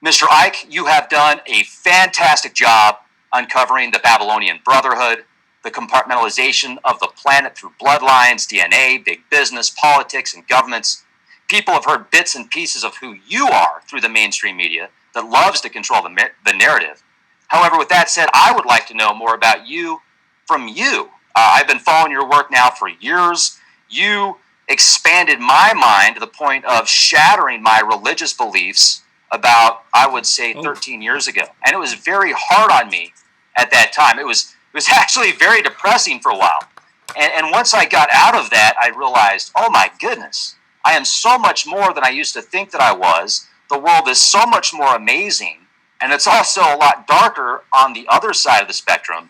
Mr. Icke, you have done a fantastic job uncovering the Babylonian Brotherhood, the compartmentalization of the planet through bloodlines, DNA, big business, politics, and governments. People have heard bits and pieces of who you are through the mainstream media that loves to control the narrative. However, with that said, I would like to know more about you from you. I've been following your work now for years. You expanded my mind to the point of shattering my religious beliefs about, I would say, 13 years ago. And it was very hard on me at that time. It was actually very depressing for a while. And once I got out of that, I realized, oh my goodness, I am so much more than I used to think that I was. The world is so much more amazing. And it's also a lot darker on the other side of the spectrum.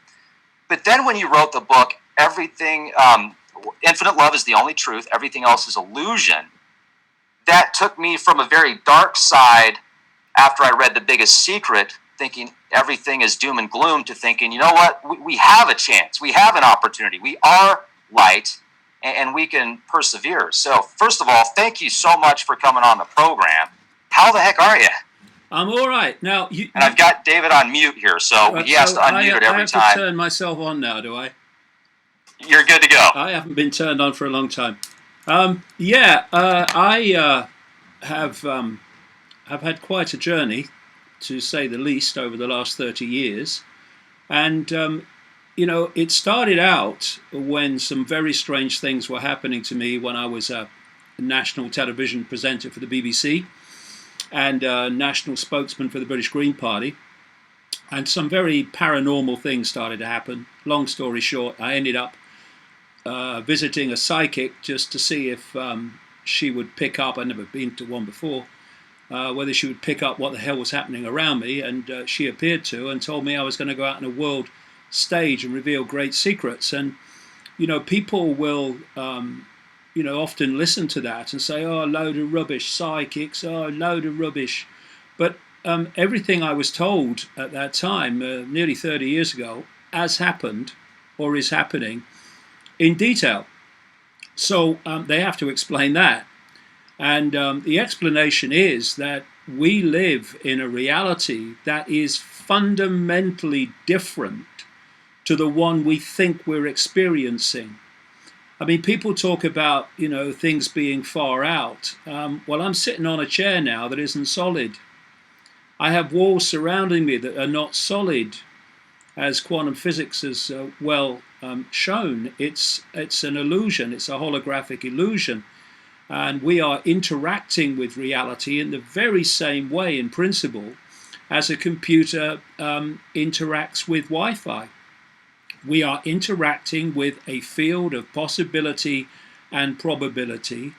But then when you wrote the book, everything, Infinite Love is the Only Truth, Everything Else is Illusion, that took me from a very dark side after I read The Biggest Secret, thinking everything is doom and gloom, to thinking, you know what, we have a chance, we have an opportunity, we are light, and we can persevere. So first of all, thank you so much for coming on the program. How the heck are you? I'm all right. Now, and I've got David on mute here, so he has to unmute it every time. I have to turn myself on now, do I? You're good to go. I haven't been turned on for a long time. I have had quite a journey, to say the least, over the last 30 years. And, it started out when some very strange things were happening to me when I was a national television presenter for the BBC and a national spokesman for the British Green Party. And some very paranormal things started to happen. Long story short, I ended up visiting a psychic just to see if she would pick up, I'd never been to one before, whether she would pick up what the hell was happening around me. And she appeared to, and told me I was going to go out on a world stage and reveal great secrets. And, people will, often listen to that and say, oh, a load of rubbish, psychics, oh, a load of rubbish. But everything I was told at that time, nearly 30 years ago, has happened or is happening in detail. So they have to explain that. And the explanation is that we live in a reality that is fundamentally different to the one we think we're experiencing. I mean, people talk about, things being far out. Well, I'm sitting on a chair now that isn't solid. I have walls surrounding me that are not solid, as quantum physics has shown. It's an illusion. It's a holographic illusion. And we are interacting with reality in the very same way, in principle, as a computer interacts with Wi-Fi. We are interacting with a field of possibility and probability,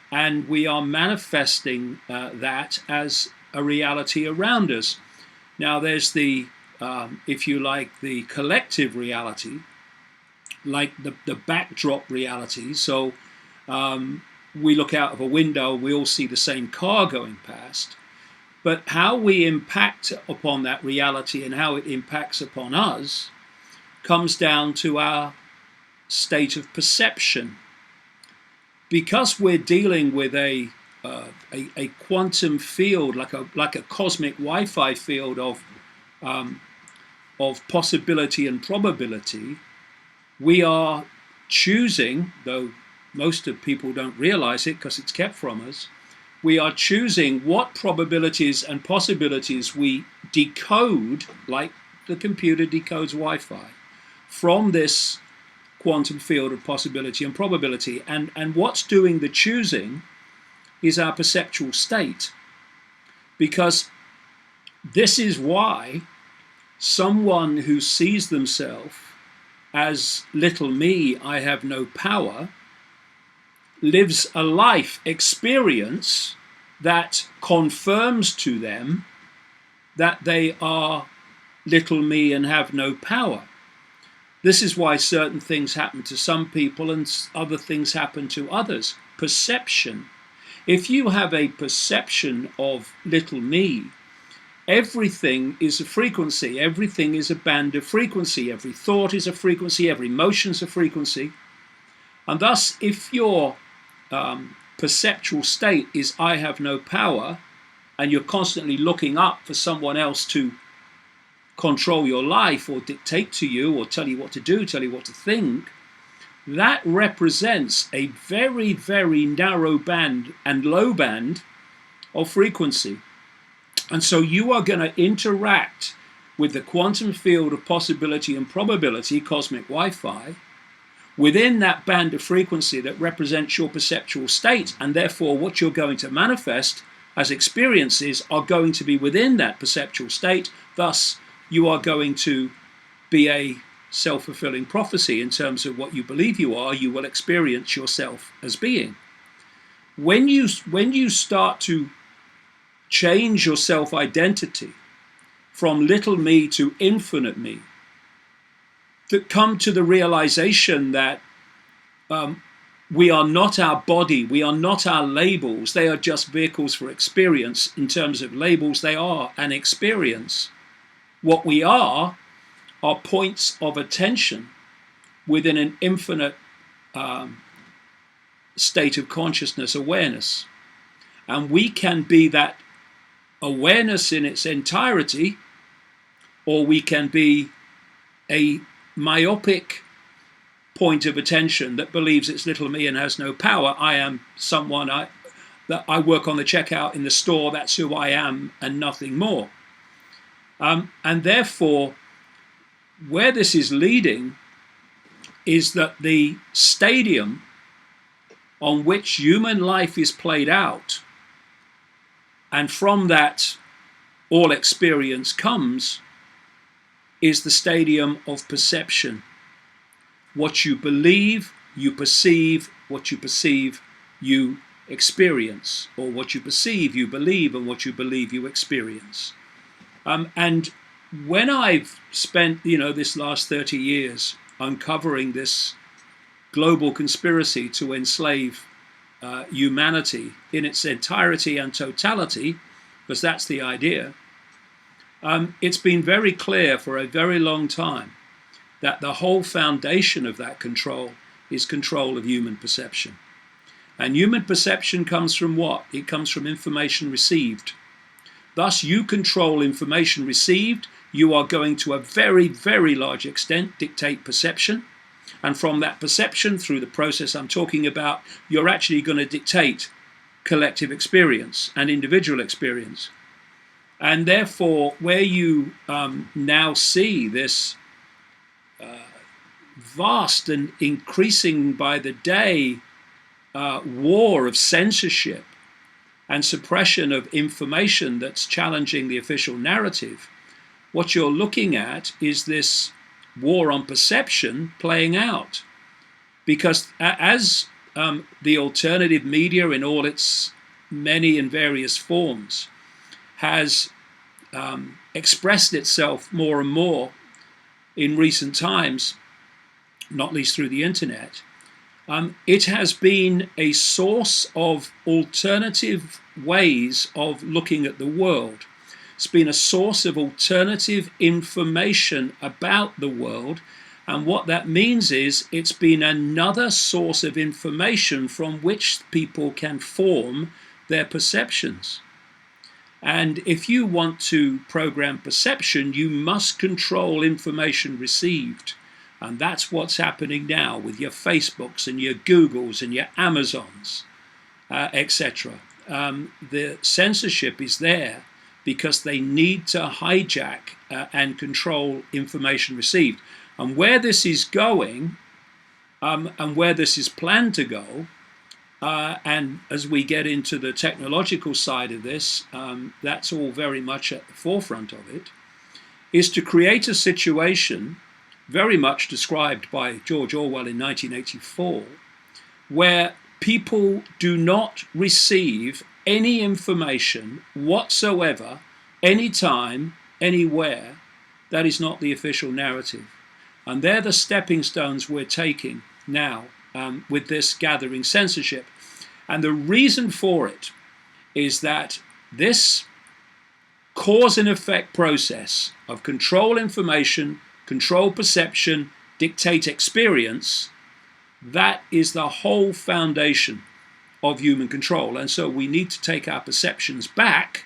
and we are manifesting that as a reality around us. Now, there's the, if you like, the collective reality, like the backdrop reality. So we look out of a window, we all see the same car going past. But how we impact upon that reality and how it impacts upon us comes down to our state of perception. Because we're dealing with a quantum field, like a cosmic Wi-Fi field of possibility and probability, we are choosing, though most of people don't realize it because it's kept from us, we are choosing what probabilities and possibilities we decode, like the computer decodes Wi-Fi, from this quantum field of possibility and probability. And what's doing the choosing is our perceptual state. Because this is why someone who sees themselves as little me, I have no power, lives a life experience that confirms to them that they are little me and have no power. This is why certain things happen to some people and other things happen to others. Perception. If you have a perception of little me, everything is a frequency. Everything is a band of frequency. Every thought is a frequency. Every emotion is a frequency. And thus, if your perceptual state is I have no power, and you're constantly looking up for someone else to control your life or dictate to you or tell you what to do, tell you what to think, that represents a very, very narrow band and low band of frequency. And so you are going to interact with the quantum field of possibility and probability, cosmic Wi-Fi, within that band of frequency that represents your perceptual state, and therefore what you're going to manifest as experiences are going to be within that perceptual state. Thus, you are going to be a self-fulfilling prophecy in terms of what you believe you are. You will experience yourself as being. When you start to change your self-identity from little me to infinite me, that come to the realization that we are not our body, we are not our labels, they are just vehicles for experience. In terms of labels, they are an experience. What we are points of attention within an infinite state of consciousness awareness. And we can be that awareness in its entirety, or we can be a myopic point of attention that believes it's little me and has no power. I am someone, that I work on the checkout in the store, that's who I am and nothing more. And therefore, where this is leading is that the stadium on which human life is played out, and from that all experience comes, is the stadium of perception. What you believe, you perceive. What you perceive, you experience. Or what you perceive, you believe, and what you believe, you experience. And when I've spent, this last 30 years uncovering this global conspiracy to enslave humanity in its entirety and totality, because that's the idea, it's been very clear for a very long time that the whole foundation of that control is control of human perception. And human perception comes from what? It comes from information received. Thus, you control information received. You are going to a very, very large extent dictate perception. And from that perception, through the process I'm talking about, you're actually going to dictate collective experience and individual experience. And therefore, where you now see this vast and increasing by the day war of censorship and suppression of information that's challenging the official narrative, what you're looking at is this war on perception playing out. Because as the alternative media in all its many and various forms has expressed itself more and more in recent times, not least through the internet, it has been a source of alternative ways of looking at the world. It's been a source of alternative information about the world. And what that means is it's been another source of information from which people can form their perceptions. And if you want to program perception, you must control information received. And that's what's happening now with your Facebooks and your Googles and your Amazons, etc. The censorship is there because they need to hijack and control information received. And where this is going, and where this is planned to go, and as we get into the technological side of this, that's all very much at the forefront of it, is to create a situation very much described by George Orwell in 1984, where people do not receive any information whatsoever, anytime, anywhere, that is not the official narrative. And they're the stepping stones we're taking now with this gathering censorship. And the reason for it is that this cause and effect process of control information, control perception, dictate experience, that is the whole foundation of human control. And so we need to take our perceptions back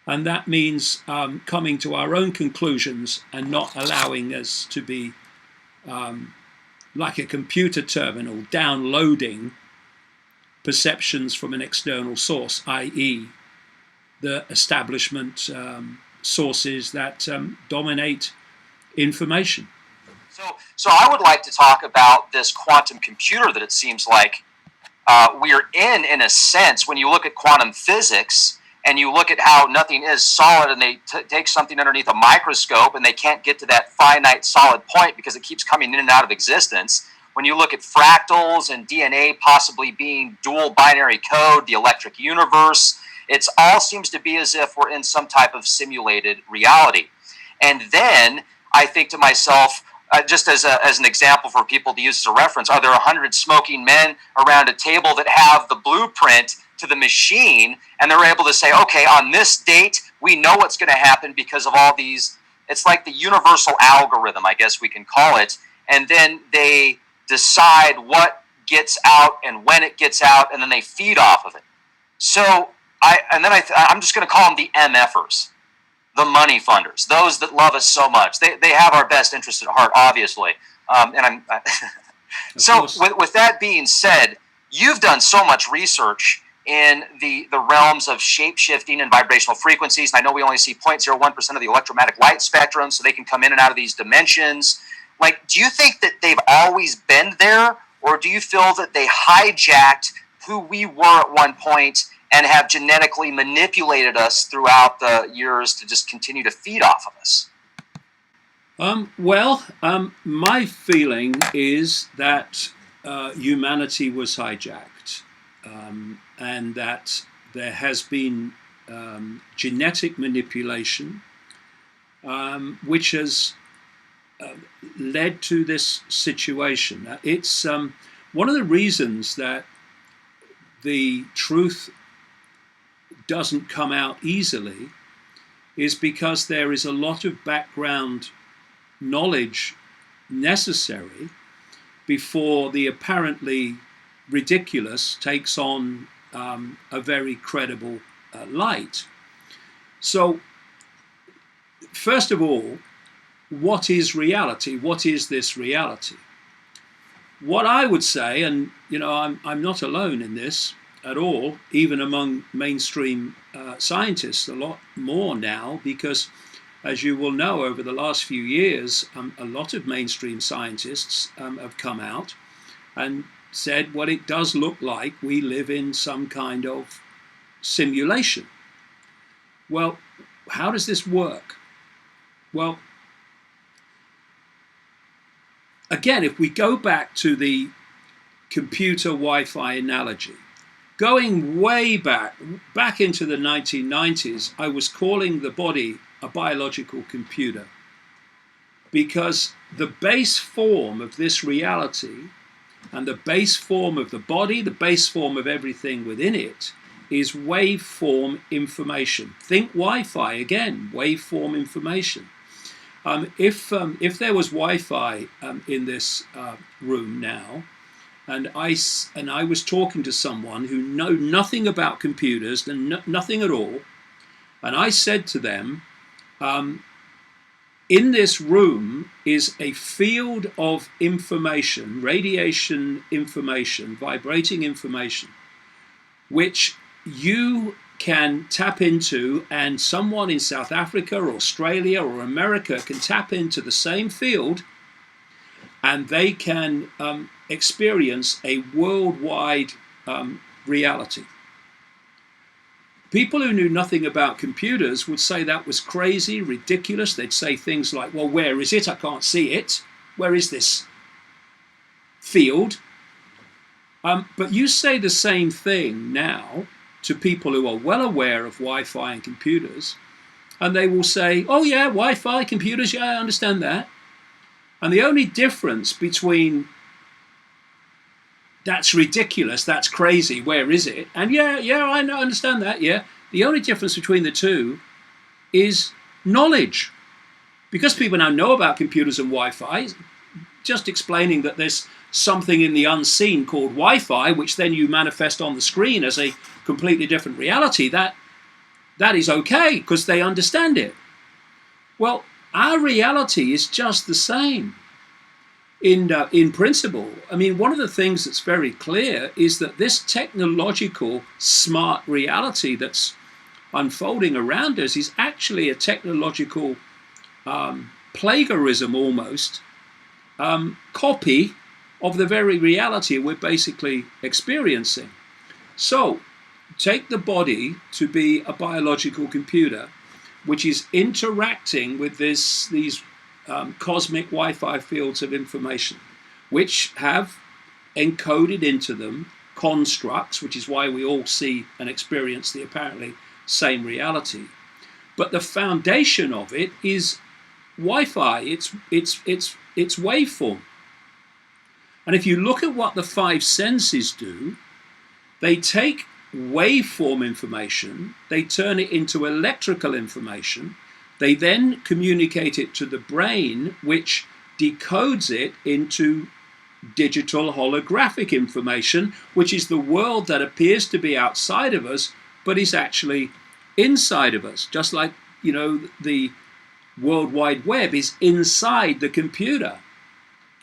And that means coming to our own conclusions and not allowing us to be like a computer terminal downloading perceptions from an external source, i.e., the establishment sources that dominate information. So I would like to talk about this quantum computer that it seems like we are in a sense, when you look at quantum physics and you look at how nothing is solid, and they take something underneath a microscope and they can't get to that finite solid point because it keeps coming in and out of existence. When you look at fractals and DNA possibly being dual binary code, the electric universe, it all seems to be as if we're in some type of simulated reality. And then I think to myself, just as an example for people to use as a reference, are there 100 smoking men around a table that have the blueprint to the machine, and they're able to say, okay, on this date, we know what's going to happen because of all these. It's like the universal algorithm, I guess we can call it, and then they decide what gets out and when it gets out, and then they feed off of it. So I'm just going to call them the MFers, the money funders, those that love us so much. They have our best interest at heart, obviously. So with that being said, you've done so much research in the realms of shape-shifting and vibrational frequencies. And I know we only see 0.01% of the electromagnetic light spectrum, so they can come in and out of these dimensions. Like, do you think that they've always been there, or do you feel that they hijacked who we were at one point and have genetically manipulated us throughout the years to just continue to feed off of us? My feeling is that humanity was hijacked, and that there has been genetic manipulation, which has led to this situation. It's one of the reasons that the truth doesn't come out easily is because there is a lot of background knowledge necessary before the apparently ridiculous takes on a very credible light. So, first of all, what is reality? What is this reality? What I would say, and I'm not alone in this at all, even among mainstream scientists, a lot more now, because as you will know, over the last few years, a lot of mainstream scientists have come out and said, well, it does look like we live in some kind of simulation. Well, how does this work? Well, again, if we go back to the computer Wi-Fi analogy, going way back into the 1990s, I was calling the body a biological computer, because the base form of this reality and the base form of the body, the base form of everything within it, is waveform information. Think Wi-Fi again, waveform information. If there was Wi-Fi in this room now, and I was talking to someone who know nothing about computers and nothing at all, and I said to them, in this room is a field of information, radiation information, vibrating information, which you can tap into, and someone in South Africa or Australia or America can tap into the same field, and they can experience a worldwide reality. People who knew nothing about computers would say that was crazy, ridiculous. They'd say things like, well, where is it? I can't see it. Where is this field? But you say the same thing now to people who are well aware of Wi-Fi and computers, and they will say, oh yeah, Wi-Fi, computers, yeah, I understand that. And the only difference between that's ridiculous, that's crazy, where is it? And yeah, I understand that, yeah. The only difference between the two is knowledge. Because people now know about computers and Wi-Fi, just explaining that there's something in the unseen called Wi-Fi, which then you manifest on the screen as a completely different reality, that that is okay because they understand it. Well, our reality is just the same in principle. I mean, one of the things that's very clear is that this technological smart reality that's unfolding around us is actually a technological plagiarism almost, copy of the very reality we're basically experiencing. So take the body to be a biological computer which is interacting with these cosmic Wi-Fi fields of information, which have encoded into them constructs, which is why we all see and experience the apparently same reality. But the foundation of it is Wi-Fi. It's waveform. And if you look at what the five senses do, they take waveform information, they turn it into electrical information, they then communicate it to the brain, which decodes it into digital holographic information, which is the world that appears to be outside of us, but is actually inside of us. Just like, the World Wide Web is inside the computer,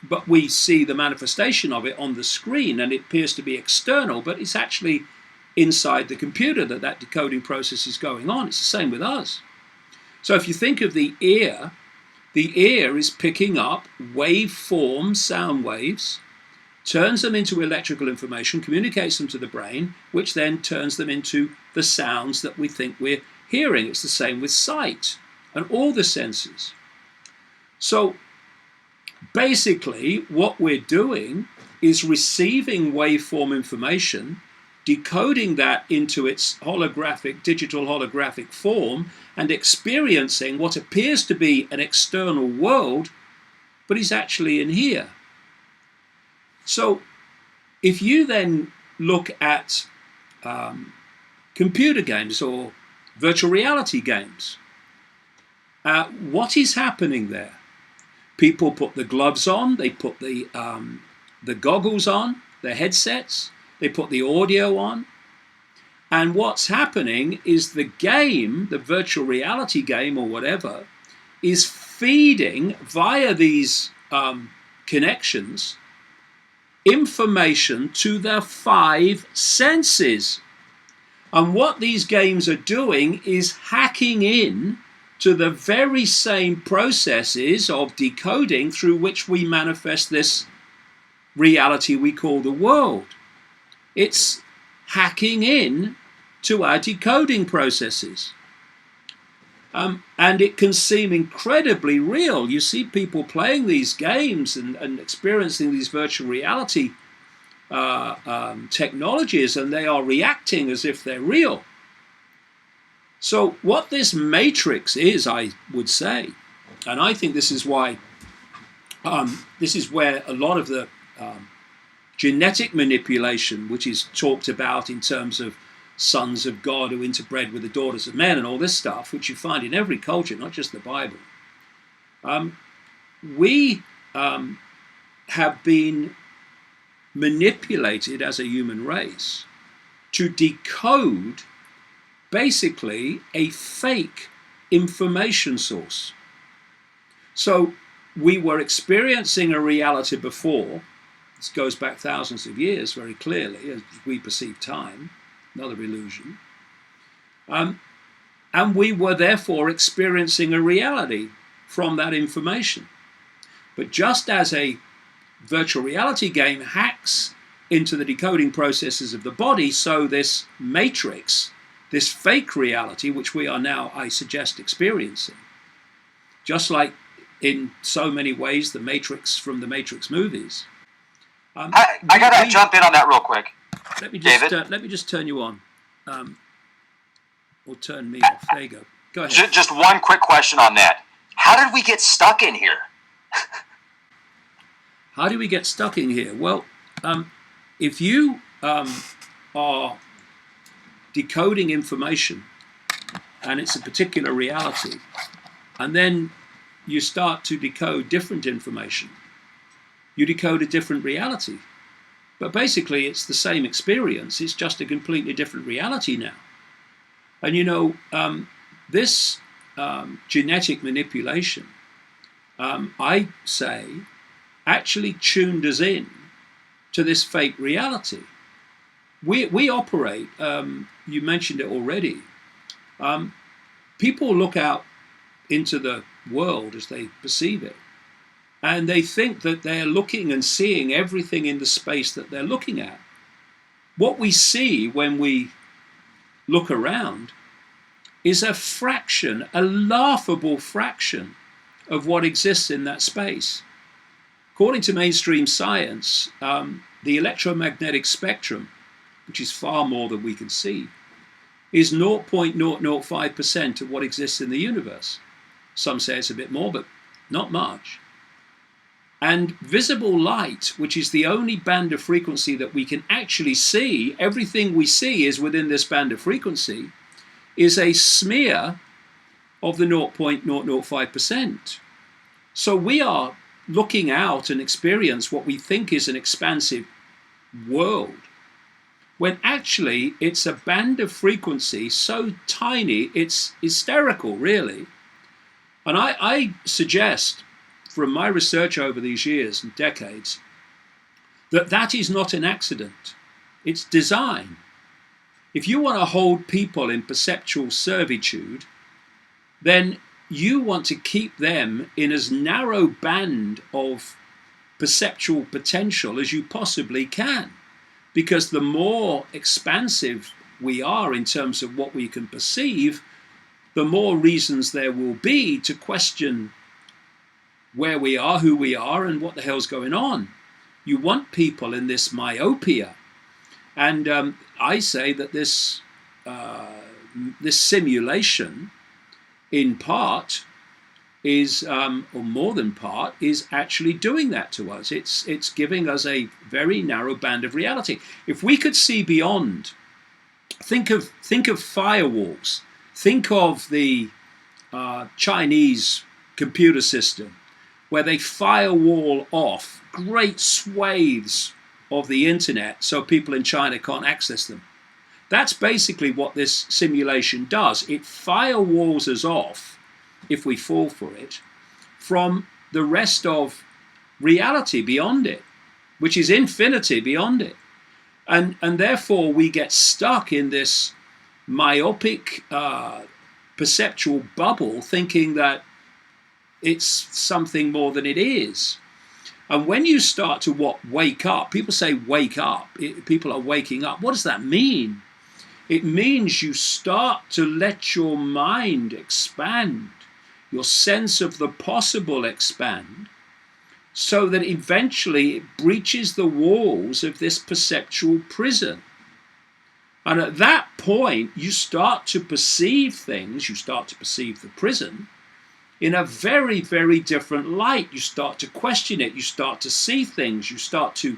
but we see the manifestation of it on the screen, and it appears to be external, but it's actually inside the computer that decoding process is going on. It's the same with us. So if you think of the ear is picking up waveform sound waves, turns them into electrical information, communicates them to the brain, which then turns them into the sounds that we think we're hearing. It's the same with sight and all the senses. So basically what we're doing is receiving waveform information, decoding that into its digital holographic form, and experiencing what appears to be an external world, but is actually in here. So if you then look at computer games or virtual reality games, what is happening there? People put the gloves on, they put the goggles on, the headsets, they put the audio on, and what's happening is the game, the virtual reality game or whatever, is feeding via these connections information to the five senses. And what these games are doing is hacking in to the very same processes of decoding through which we manifest this reality we call the world. It's hacking in to our decoding processes. And it can seem incredibly real. You see people playing these games and experiencing these virtual reality technologies, and they are reacting as if they're real. So what this matrix is, I would say, and I think this is why, this is where a lot of the genetic manipulation, which is talked about in terms of sons of God who interbred with the daughters of men and all this stuff, which you find in every culture, not just the Bible. We have been manipulated as a human race to decode basically a fake information source. So we were experiencing a reality before. This goes back thousands of years very clearly as we perceive time, another illusion. And we were therefore experiencing a reality from that information. But just as a virtual reality game hacks into the decoding processes of the body, so this matrix, this fake reality, which we are now, I suggest, experiencing, just like in so many ways the Matrix from the Matrix movies. I gotta jump in on that real quick. Let me just turn you on, or turn me off. There you go. Go ahead. Just one quick question on that. How did we get stuck in here? How do we get stuck in here? Well, if you are decoding information, and it's a particular reality, and then you start to decode different information, you decode a different reality. But basically, it's the same experience. It's just a completely different reality now. And this genetic manipulation, I say, actually tuned us in to this fake reality. We operate, you mentioned it already, people look out into the world as they perceive it, and they think that they're looking and seeing everything in the space that they're looking at. What we see when we look around is a fraction, a laughable fraction of what exists in that space. According to mainstream science, the electromagnetic spectrum, which is far more than we can see, is 0.005% of what exists in the universe. Some say it's a bit more, but not much. And visible light, which is the only band of frequency that we can actually see, everything we see is within this band of frequency, is a smear of the 0.005%. So we are looking out and experience what we think is an expansive world, when actually it's a band of frequency so tiny it's hysterical, really. And I suggest, from my research over these years and decades, that is not an accident. It's design. If you want to hold people in perceptual servitude, then you want to keep them in as narrow band of perceptual potential as you possibly can. Because the more expansive we are in terms of what we can perceive, the more reasons there will be to question where we are, who we are, and what the hell's going on. You want people in this myopia. And I say that this simulation, in part, is, or more than part, is actually doing that to us. It's giving us a very narrow band of reality. If we could see beyond, think of firewalls. Think of the Chinese computer system, where they firewall off great swathes of the internet so people in China can't access them. That's basically what this simulation does. It firewalls us off, if we fall for it, from the rest of reality beyond it, which is infinity beyond it. And therefore we get stuck in this myopic perceptual bubble, thinking that it's something more than it is. And when you start to wake up, people say wake up, people are waking up. What does that mean? It means you start to let your mind expand, your sense of the possible expand, so that eventually it breaches the walls of this perceptual prison. And at that point, you start to perceive things, you start to perceive the prison in a very, very different light. You start to question it, you start to see things, you start to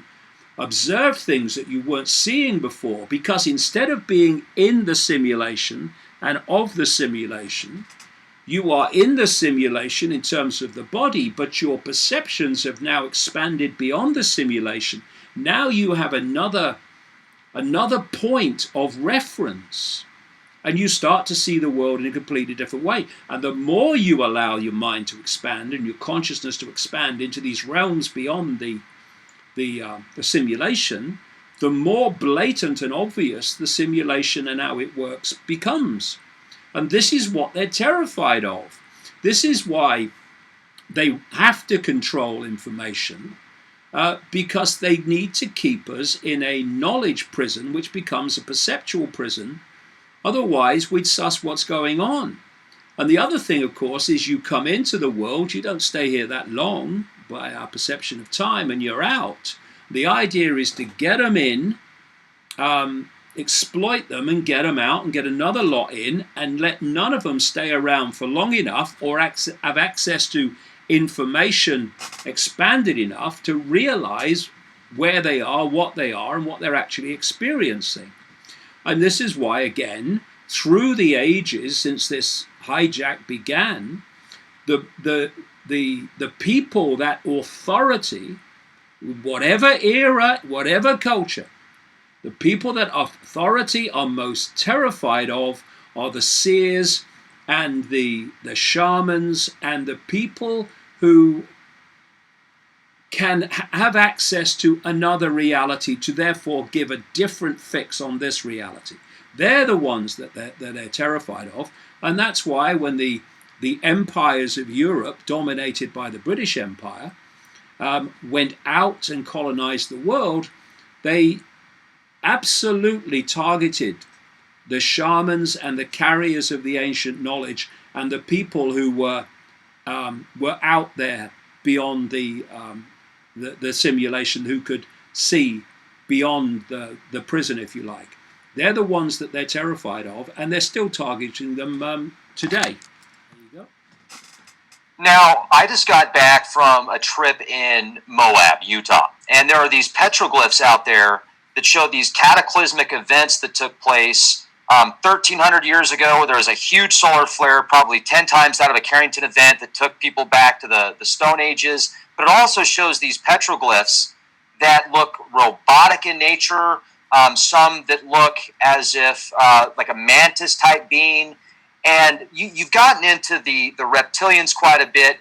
observe things that you weren't seeing before, because instead of being in the simulation and of the simulation, you are in the simulation in terms of the body, but your perceptions have now expanded beyond the simulation. Now you have another point of reference, and you start to see the world in a completely different way. And the more you allow your mind to expand and your consciousness to expand into these realms beyond the simulation, the more blatant and obvious the simulation and how it works becomes. And this is what they're terrified of. This is why they have to control information, because they need to keep us in a knowledge prison, which becomes a perceptual prison. Otherwise, we'd suss what's going on. And the other thing, of course, is you come into the world, you don't stay here that long by our perception of time, and you're out. The idea is to get them in, exploit them and get them out and get another lot in, and let none of them stay around for long enough or have access to information expanded enough to realize where they are, what and what they're actually experiencing. And this is why, again, through the ages since this hijack began, the people, that authority, whatever era, whatever culture, the people that authority are most terrified of are the seers and the shamans and the people who can have access to another reality to therefore give a different fix on this reality. They're the ones that they're terrified of. And that's why when the empires of Europe, dominated by the British Empire, went out and colonized the world, they absolutely targeted the shamans and the carriers of the ancient knowledge and the people who were out there beyond the simulation, who could see beyond the prison, if you like. They're the ones that they're terrified of, and they're still targeting them today. There you go. Now, I just got back from a trip in Moab, Utah, and there are these petroglyphs out there that show these cataclysmic events that took place 1,300 years ago. There was a huge solar flare, probably 10 times that of a Carrington event, that took people back to the Stone Ages. But it also shows these petroglyphs that look robotic in nature, some that look as if like a mantis-type being. And you've gotten into the reptilians quite a bit,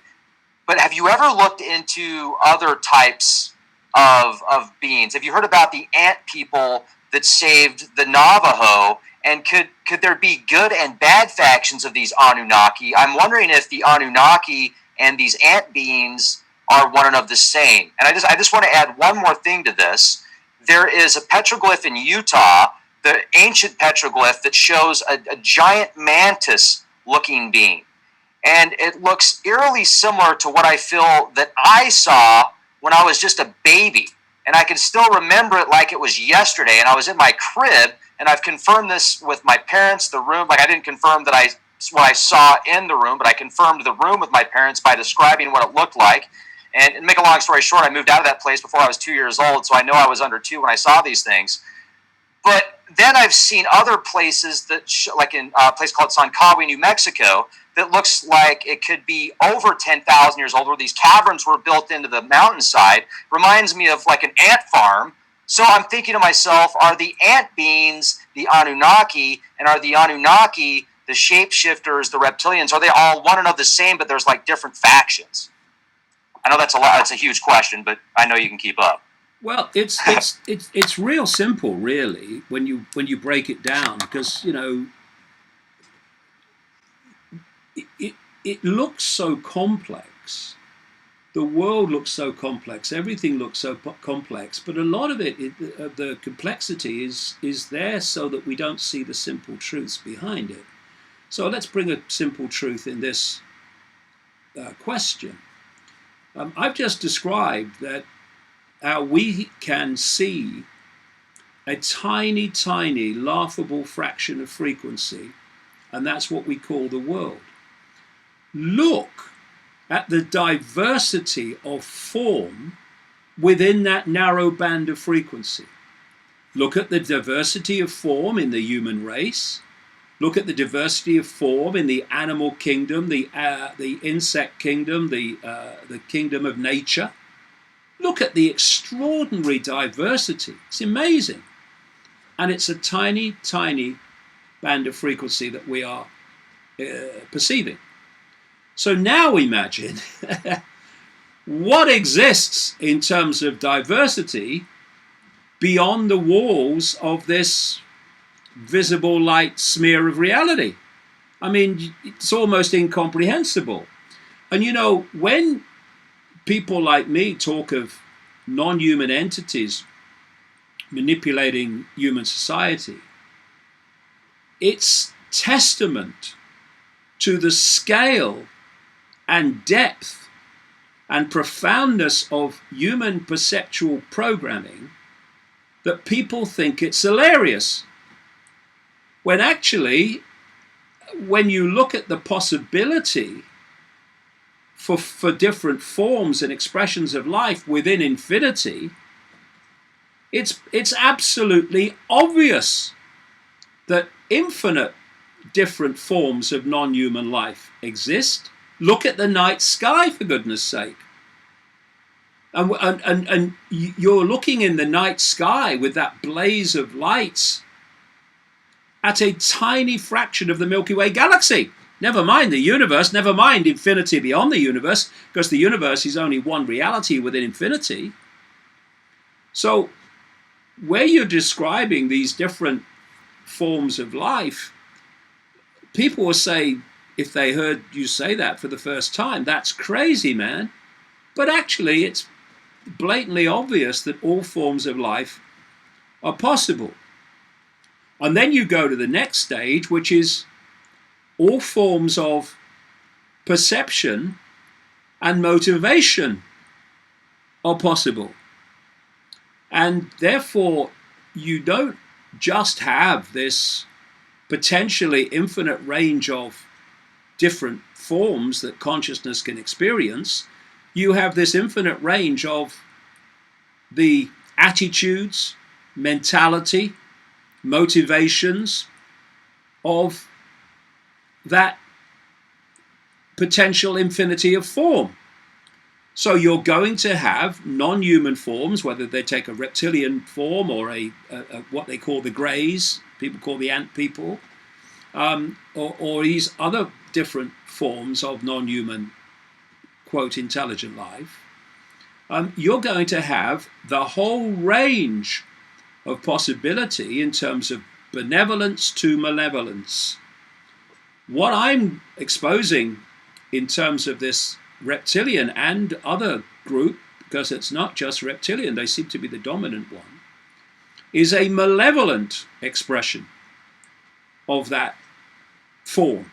but have you ever looked into other types of beings? Have you heard about the ant people that saved the Navajo? And could there be good and bad factions of these Anunnaki? I'm wondering if the Anunnaki and these ant beings are one and of the same. And I just want to add one more thing to this. There is a petroglyph in Utah, the ancient petroglyph, that shows a giant mantis-looking being. And it looks eerily similar to what I feel that I saw when I was just a baby. And I can still remember it like it was yesterday. And I was in my crib, and I've confirmed this with my parents, the room. Like, I didn't confirm that what I saw in the room, but I confirmed the room with my parents by describing what it looked like. And to make a long story short, I moved out of that place before I was 2 years old, so I know I was under 2 when I saw these things. But then I've seen other places that, like in a place called Sancawi, New Mexico, that looks like it could be over 10,000 years old, where these caverns were built into the mountainside. Reminds me of like an ant farm. So I'm thinking to myself, are the ant beings the Anunnaki, and are the Anunnaki the shapeshifters, the reptilians? Are they all one and of the same, but there's like different factions? I know that's a lot. It's a huge question, but I know you can keep up. Well, it's real simple, really, when you break it down, because it looks so complex. The world looks so complex. Everything looks so complex, but a lot of it, the complexity is there so that we don't see the simple truths behind it. So let's bring a simple truth in this question. I've just described that how we can see a tiny, tiny, laughable fraction of frequency, and that's what we call the world. Look at the diversity of form within that narrow band of frequency. Look at the diversity of form in the human race. Look at the diversity of form in the animal kingdom, the insect kingdom, the kingdom of nature. Look at the extraordinary diversity. It's amazing. And it's a tiny, tiny band of frequency that we are perceiving. So now imagine what exists in terms of diversity beyond the walls of this visible light smear of reality. I mean, it's almost incomprehensible. And when people like me talk of non-human entities manipulating human society, it's testament to the scale and depth and profoundness of human perceptual programming that people think it's hilarious. When actually, when you look at the possibility for different forms and expressions of life within infinity, it's absolutely obvious that infinite different forms of non-human life exist. Look at the night sky, for goodness sake. And you're looking in the night sky with that blaze of lights, at a tiny fraction of the Milky Way galaxy. Never mind the universe, never mind infinity beyond the universe, because the universe is only one reality within infinity. So where you're describing these different forms of life, people will say, if they heard you say that for the first time, that's crazy, man. But actually, it's blatantly obvious that all forms of life are possible. And then you go to the next stage, which is all forms of perception and motivation are possible. And therefore, you don't just have this potentially infinite range of different forms that consciousness can experience. You have this infinite range of the attitudes, mentality, motivations of that potential infinity of form. So you're going to have non-human forms, whether they take a reptilian form or a what they call the greys, people call the ant people, or these other different forms of non-human, quote, intelligent life. You're going to have the whole range of possibility in terms of benevolence to malevolence. What I'm exposing in terms of this reptilian and other group, because it's not just reptilian, they seem to be the dominant one, is a malevolent expression of that form.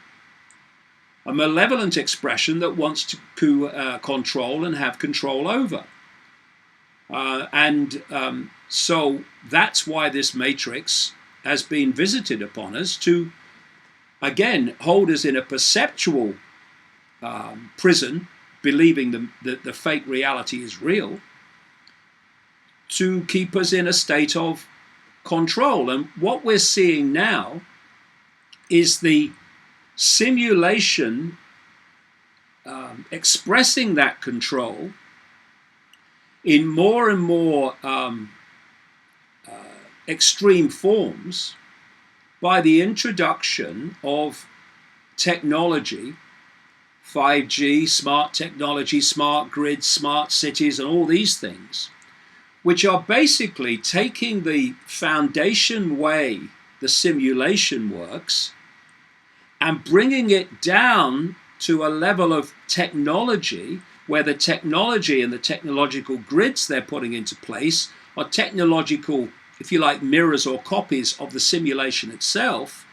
A malevolent expression that wants to control and have control over. So that's why this matrix has been visited upon us to, again, hold us in a perceptual prison, believing the fake reality is real, to keep us in a state of control. And what we're seeing now is the simulation expressing that control in more and more extreme forms by the introduction of technology, 5G, smart technology, smart grids, smart cities, and all these things, which are basically taking the foundation way the simulation works and bringing it down to a level of technology where the technology and the technological grids they're putting into place are technological, if you like, mirrors or copies of the simulation itself.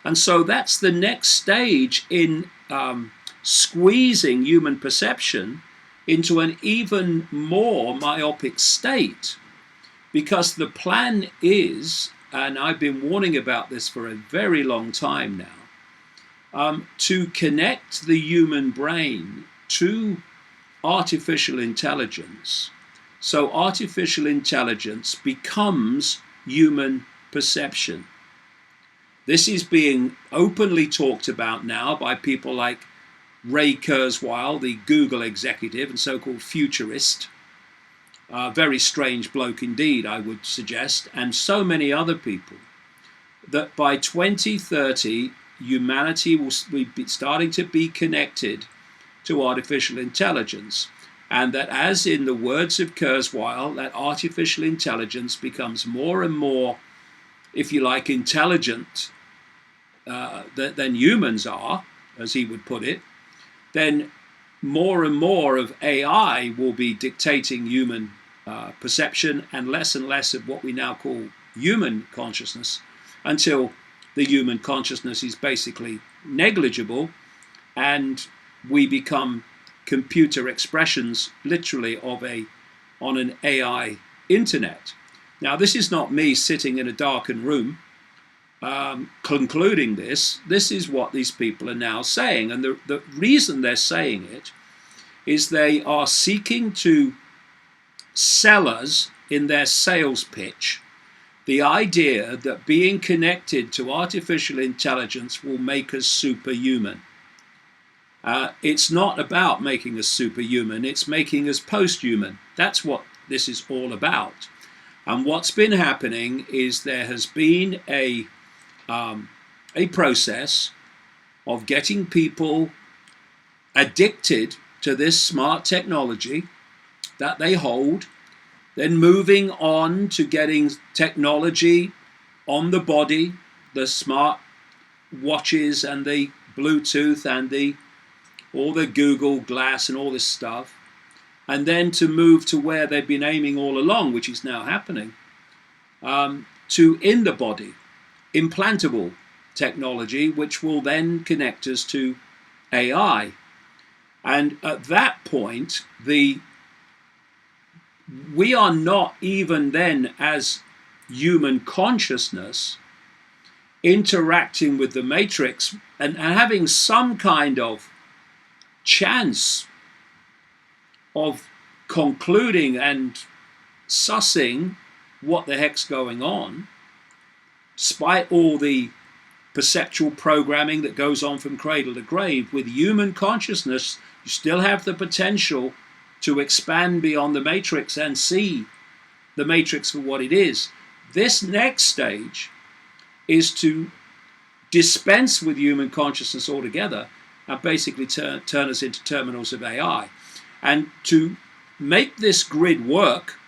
And so that's the next stage in squeezing human perception into an even more myopic state. Because the plan is, and I've been warning about this for a very long time now, to connect the human brain to artificial intelligence. So artificial intelligence becomes human perception. This is being openly talked about now by people like Ray Kurzweil, the Google executive and so-called futurist. Very strange bloke indeed, I would suggest, and so many other people, that by 2030, humanity will be starting to be connected to artificial intelligence. And that, as in the words of Kurzweil, that artificial intelligence becomes more and more, if you like, intelligent than humans are, as he would put it, then more and more of AI will be dictating human perception and less of what we now call human consciousness, until the human consciousness is basically negligible and we become computer expressions literally on an AI internet. Now, this is not me sitting in a darkened room concluding this. This is what these people are now saying. And the reason they're saying it is they are seeking to sell us in their sales pitch the idea that being connected to artificial intelligence will make us superhuman. It's not about making us superhuman, it's making us post-human. That's what this is all about. And what's been happening is there has been a a process of getting people addicted to this smart technology that they hold, then moving on to getting technology on the body, the smart watches and the Bluetooth and all the Google Glass and all this stuff, and then to move to where they've been aiming all along, which is now happening, to in the body, implantable technology, which will then connect us to AI. And at that point, we are not even then as human consciousness interacting with the matrix and having some kind of chance of concluding and sussing what the heck's going on, despite all the perceptual programming that goes on from cradle to grave. With human consciousness, you still have the potential to expand beyond the matrix and see the matrix for what it is. This next stage is to dispense with human consciousness altogether and basically turn us into terminals of AI. And to make this grid work,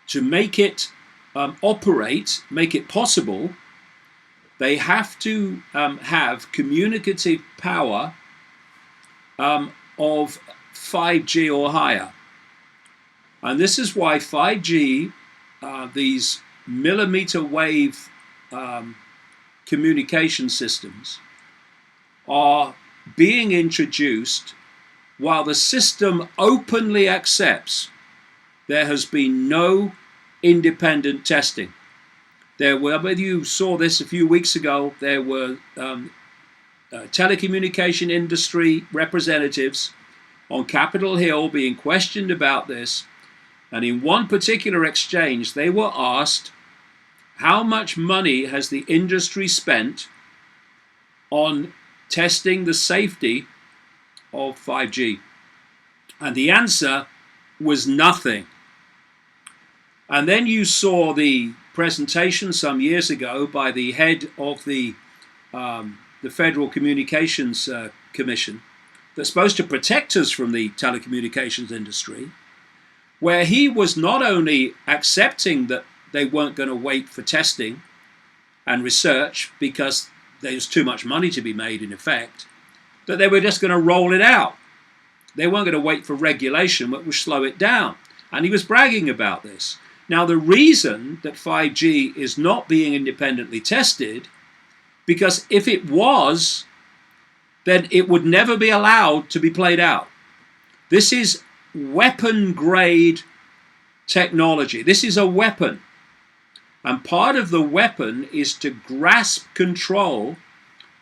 to make it operate, make it possible, they have to have communicative power of 5G or higher. And this is why 5G, these millimeter wave communication systems, are being introduced while the system openly accepts there has been no independent testing. There were, whether you saw this a few weeks ago, there were telecommunication industry representatives on Capitol Hill being questioned about this. And in one particular exchange, they were asked, how much money has the industry spent on testing the safety of 5G? And the answer was nothing. And then you saw the presentation some years ago by the head of the Federal Communications Commission that's supposed to protect us from the telecommunications industry, where he was not only accepting that they weren't going to wait for testing and research because there's too much money to be made in effect, that they were just going to roll it out. They weren't going to wait for regulation, but would slow it down. And he was bragging about this. Now, the reason that 5G is not being independently tested, because if it was, then it would never be allowed to be played out. This is weapon-grade technology. This is a weapon. And part of the weapon is to grasp control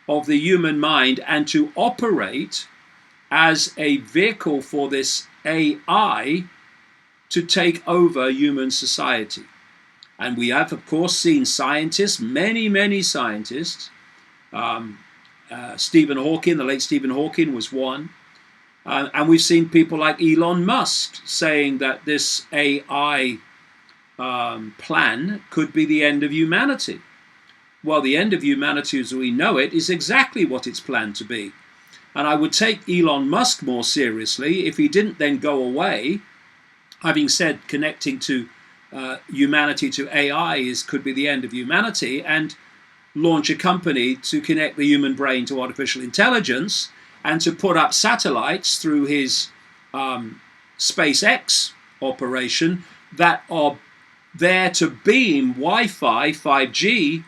of the human mind and to operate as a vehicle for this AI to take over human society. And we have, of course, seen scientists, many scientists. Stephen Hawking, the late Stephen Hawking was one. And we've seen people like Elon Musk saying that this AI plan could be the end of humanity. Well, the end of humanity as we know it is exactly what it's planned to be. And I would take Elon Musk more seriously if he didn't then go away, having said connecting to humanity to AI could be the end of humanity, and launch a company to connect the human brain to artificial intelligence and to put up satellites through his SpaceX operation that are there to beam Wi-Fi, 5G,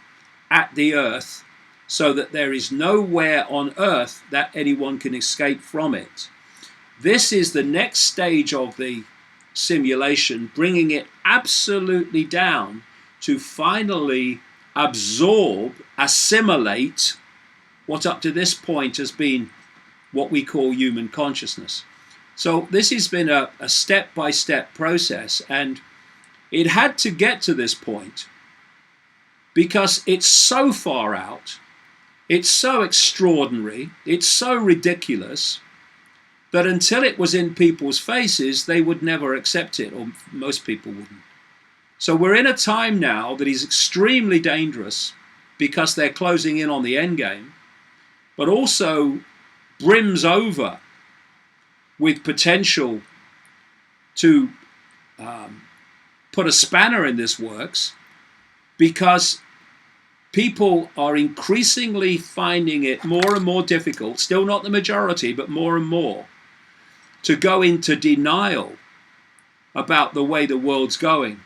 at the Earth, so that there is nowhere on Earth that anyone can escape from it. This is the next stage of the simulation, bringing it absolutely down to finally absorb, assimilate what up to this point has been what we call human consciousness. So this has been a step-by-step process, and it had to get to this point because it's so far out, it's so extraordinary, it's so ridiculous, that until it was in people's faces, they would never accept it, or most people wouldn't. So we're in a time now that is extremely dangerous, because they're closing in on the end game, but also brims over with potential to put a spanner in this works, because people are increasingly finding it more and more difficult, still not the majority, but more and more, to go into denial about the way the world's going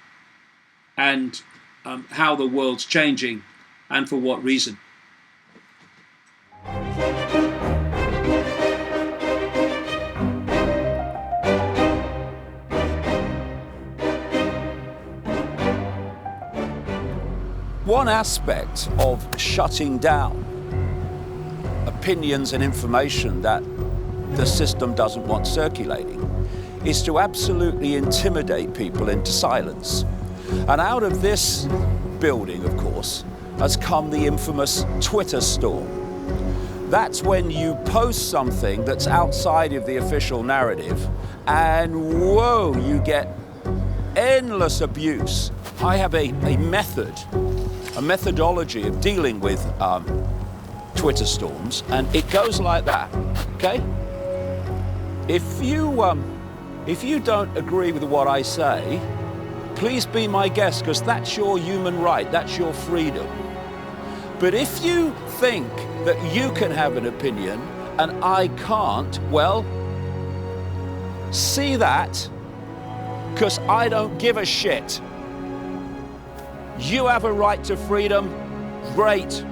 and how the world's changing and for what reason. One aspect of shutting down opinions and information that the system doesn't want circulating is to absolutely intimidate people into silence. And out of this building, of course, has come the infamous Twitter storm. That's when you post something that's outside of the official narrative, and whoa, you get endless abuse. I have a methodology of dealing with Twitter storms, and it goes like that, okay? If you don't agree with what I say, please be my guest, because that's your human right, that's your freedom. But if you think that you can have an opinion and I can't, well, see that, because I don't give a shit. You have a right to freedom, great.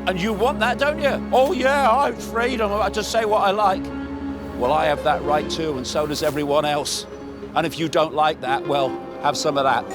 And you want that, don't you? Oh yeah, I have freedom, I to say what I like. Well, I have that right too, and so does everyone else. And if you don't like that, well, have some of that.